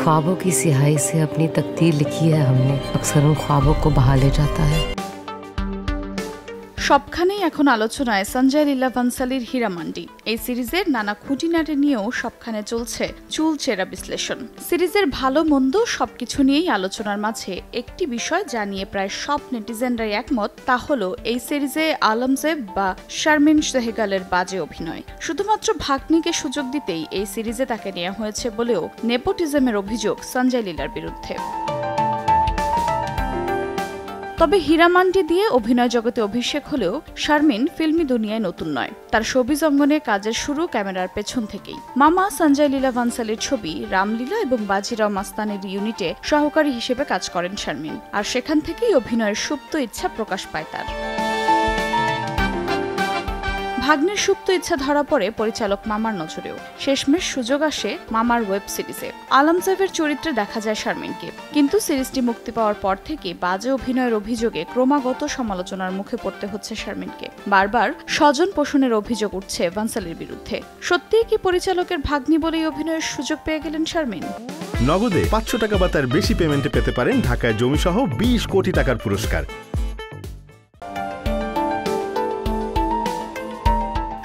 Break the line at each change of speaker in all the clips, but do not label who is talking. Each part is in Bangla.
ख्वाबों की स्याही से अपनी तकदीर लिखी है हमने, अक्सर उन ख्वाबों को बहा ले जाता है।
সবখানেই এখন আলোচনায় সঞ্জয় লীলা বানসালির হীরামান্ডি। এই সিরিজের নানা খুঁটিনাটি নিয়েও সবখানে চলছে চুলচেরা বিশ্লেষণ। সিরিজের ভালো মন্দ সবকিছু নিয়েই আলোচনার মাঝে একটি বিষয় জানিয়ে প্রায় সব নেটিজেনরাই একমত, তা হলো এই সিরিজে আলমজেব বা শারমিন সেহগালের বাজে অভিনয়। শুধুমাত্র ভাগ্নিকে সুযোগ দিতেই এই সিরিজে তাকে নেওয়া হয়েছে বলেও নেপোটিজমের অভিযোগ সঞ্জয় লীলার বিরুদ্ধে। তবে হীরামান্ডি দিয়ে অভিনয় জগতে অভিষেক হলেও শারমিন ফিল্মি দুনিয়ায় নতুন নয়। তার শোবিজ অঙ্গনে কাজের শুরু ক্যামেরার পেছন থেকেই। মামা সঞ্জয় লীলা বানসালির ছবি রামলীলা এবং বাজিরাও মাস্তানের ইউনিটে সহকারী হিসেবে কাজ করেন শারমিন, আর সেখান থেকেই অভিনয়ের সুপ্ত ইচ্ছা প্রকাশ পায় তার। ভাগ্নের সুপ্ত ইচ্ছা ধরা পড়ে পরিচালক মামার নজরেও। শেষমেশ সুযোগ আসে মামার ওয়েব সিরিজে। আলমজেবের চরিত্রে দেখা যায় শারমিনকে, কিন্তু সিরিজটি মুক্তি পাওয়ার পর থেকে বাজে অভিনয়ের অভিযোগে ক্রমাগত সমালোচনার মুখে পড়তে হচ্ছে শারমিনকে। বারবার স্বজন পোষণের অভিযোগ উঠছে বানসালির বিরুদ্ধে। সত্যিই কি পরিচালকের ভাগ্নি বলেই অভিনয়ের সুযোগ পেয়ে গেলেন শারমিন?
নগদে 500 টাকা বা তার বেশি পেমেন্টে পেতে পারেন ঢাকায় জমিসহ 20 কোটি টাকার পুরস্কার।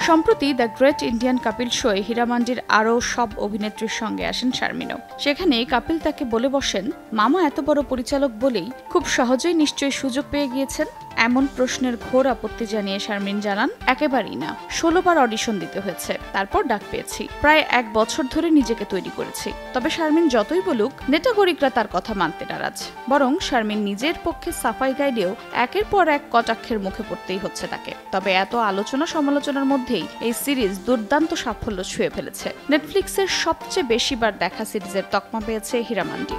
সম্প্রতি দ্য গ্রেট ইন্ডিয়ান কাপিল শোয়ে হীরামান্ডির আরও সব অভিনেত্রীর সঙ্গে আসেন শারমিনও। সেখানে কাপিল তাকে বলে বসেন, মামা এত বড় পরিচালক বলেই খুব সহজেই নিশ্চয়ই সুযোগ পেয়ে গিয়েছেন। এমন প্রশ্নের ঘোর আপত্তি জানিয়ে শারমিন জানান, একেবারেই না, 16 বার অডিশন দিতে হয়েছে, তারপর ডাক পেয়েছি। প্রায় 1 বছর ধরে নিজেকে তৈরি করেছি। তবে শারমিন যতই বলুক, নেটাগরিকরা তার কথা মানতে নারাজ। বরং শারমিন নিজের পক্ষে সাফাই গাইলেও একের পর এক কটাক্ষের মুখে পড়তেই হচ্ছে তাকে। তবে এত আলোচনা সমালোচনার মধ্যেই এই সিরিজ দুর্দান্ত সাফল্য ছুঁয়ে ফেলেছে। নেটফ্লিক্সের সবচেয়ে বেশিবার দেখা সিরিজের তকমা পেয়েছে হীরামান্ডি।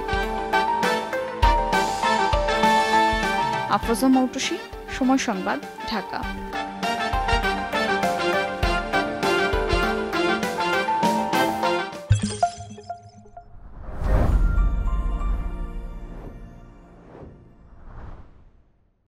আফরোজা মৌটুসী, সময় সংবাদ, ঢাকা।